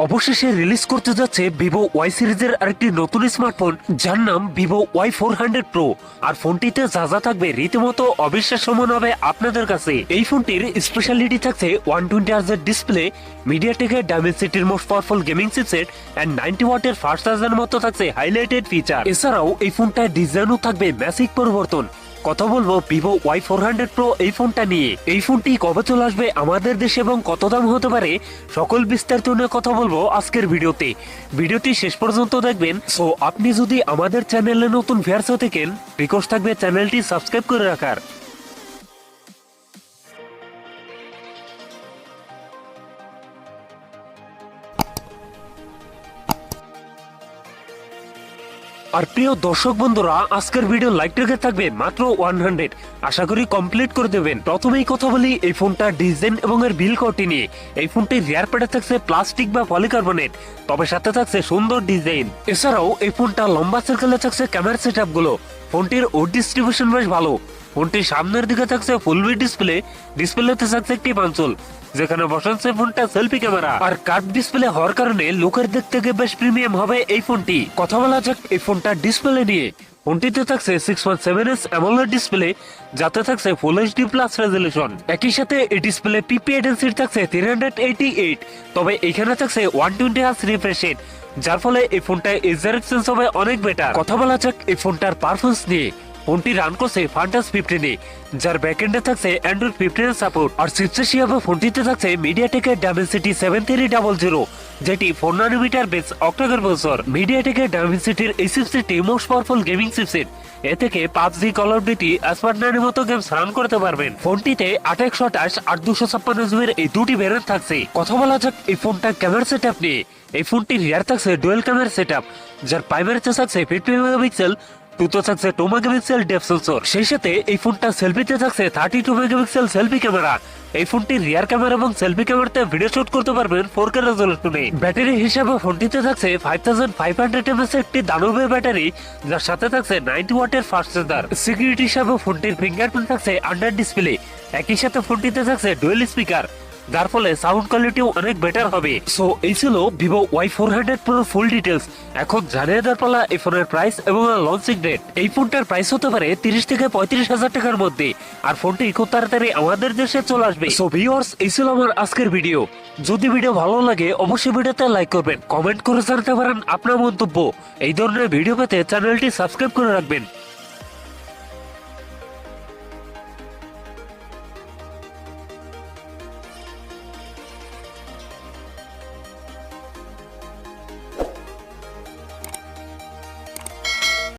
অবশেষে রিলিজ করতে যাচ্ছে ভিভো ওয়াই সিরিজের আরেকটি নতুন স্মার্টফোন, যার নাম ভিভো Y400 প্রো। আর ফোনটিতে যা যা থাকবে রীতিমতো অবিশ্বাস্য মনে হবে আপনাদের কাছে। এই ফোনটির স্পেশালিটি থাকছে 120 হার্জ ডিসপ্লে, মিডিয়াটেকের ডায়মেনসিটির most powerful gaming chipset and 90 ওয়াটের ফাস্ট চার্জারের মতো থাকছে হাইলাইটেড ফিচার। এছাড়াও এই ফোনটার ডিজাইনও থাকবে ম্যাসিভ পরিবর্তন। কথা বলবো ভিভো Y400 প্রো এই ফোনটা নিয়ে। এই ফোনটি কবে চলে আসবে আমাদের দেশে এবং কত দাম হতে পারে, সকল বিস্তারিত নিয়ে কথা বলবো আজকের ভিডিওতে। ভিডিওটি শেষ পর্যন্ত দেখবেন। সো আপনি যদি আমাদের চ্যানেলে নতুন ভিউয়ার্স হয়ে থাকেন, রিকোয়েস্ট থাকবে চ্যানেলটি সাবস্ক্রাইব করে রাখার। আর প্রিয় দর্শক বন্ধুরা, আজকের ভিডিও লাইক রেখে থাকবে মাত্র 100, আশা করি কমপ্লিট করে দেবেন। প্রথমেই কথা বলি এই ফোনটার ডিজাইন এবং এর বিল কোয়ালিটি নিয়ে। এই ফোনটির রিয়ার প্যাডে থাকছে প্লাস্টিক বা পলিকার্বনেট, তবে সাথে থাকছে সুন্দর ডিজাইন। এছাড়াও এই ফোনটা লম্বা সার্কেলে থাকছে ক্যামেরা সেটআপ গুলো। ফোনটির ওড ডিস্ট্রিবিউশন বেশ ভালো। ফোনটির সামনের দিকে থাকছে ফুল ভিউ ডিসপ্লেতে থাকছে একটি পাঞ্চল, যেখানে বসাচ্ছে ফোনটা সেলফি ক্যামেরা। আর কার্ভ ডিসপ্লে হওয়ার কারণে লুকের দিক থেকে বেশ প্রিমিয়াম হবে এই ফোনটি। কথা বলা যাক এই ফোনটার ডিসপ্লে নিয়ে। ফোনটিতে থাকছে 6.7 অ্যামোলেড ডিসপ্লে, যাতে থাকছে ফুল এইচডি প্লাস রেজলিউশন। একই সাথে এই ডিসপ্লে পিপিআই ডেনসিটি থাকছে 388, তবে এখানে থাকছে 120 হার্জ রিফ্রেশ রেট, যার ফলে এই ফোনটা এজার এক্সচেঞ্জ হবে অনেক বেটার। কথা বলা যাক এই ফোনটার পারফরমেন্স নিয়ে। ফোনটি রান করছে ফান্টাস 15, যার ব্যাকএন্ডে থাকছে অ্যান্ড্রয়েড 15 এর সাপোর্ট। আর চিপসেট হিসেবে ফোনটিতে থাকছে মিডিয়াটেকের ডায়মেনসিটি 7300, যেটি 4 ন্যানোমিটার বেস অক্টাকোর প্রসেসর। মিডিয়াটেকের ডায়মেনসিটির এই চিপসেটটি মোস্ট পাওয়ারফুল গেমিং চিপসেট। এ থেকে PUBG, কল অফ ডিউটি, স্পাইডারম্যানের মতো গেমস রান করতে পারবেন। ফোনটিতে 8/128 আর 256 জিবির এই দুটি ভেরিয়েন্ট থাকছে। কথা বলা যাক এই ফোনটা ক্যামেরা সেটআপ নিয়ে। এই ফোনটির রিয়ার থাকছে ডুয়াল ক্যামেরা সেটআপ, যার প্রাইমারিতে থাকছে 50 মেগাপিক্সেল, টুতে থাকছে 2 মেগাপিক্সেল ডেপথ সেন্সর। সেই সাথে এই ফোনটা সেলফিতে থাকছে 32 মেগাপিক্সেল সেলফি ক্যামেরা। এই ফোনটির রিয়ার ক্যামেরা এবং সেলফি ক্যামেরাতে ভিডিও শুট করতে পারবেন 4K রেজোলিউশনে। ব্যাটারি হিসেবে ফোনটিতে থাকছে 5500 mAh একটি দানবের ব্যাটারি, যার সাথে থাকছে 90 ওয়াটের ফাস্ট চার্জার। সিকিউরিটি হিসেবে ফোনটির ফিঙ্গারপ্রিন্ট থাকছে আন্ডার ডিসপ্লে। একই সাথে ফোনটিতে থাকছে ডুয়েল স্পিকার, যার ফলে সাউন্ড কোয়ালিটিও অনেক বেটার হবে। সো এই ছিল Vivo Y400 pro full details. এখন জানিয়ে দেওয়ার পালা এই ফোনের প্রাইস এবং লঞ্চিং ডেট। এই ফোনটার প্রাইস হতে পারে 30 থেকে 35 হাজার টাকার মধ্যে, আর ফোনটি খুব তাড়াতাড়ি আমাদের দেশে চলে আসবে। সো ভিউয়ার্স, এই ছিল আমার আজকের ভিডিও। যদি ভিডিও ভালো লাগে অবশ্যই ভিডিওতে লাইক করবেন, কমেন্ট করে জানাতে পারেন আপনার মন্তব্য। এই ধরনের ভিডিও পেতে চ্যানেলটি সাবস্ক্রাইব করে রাখবেন।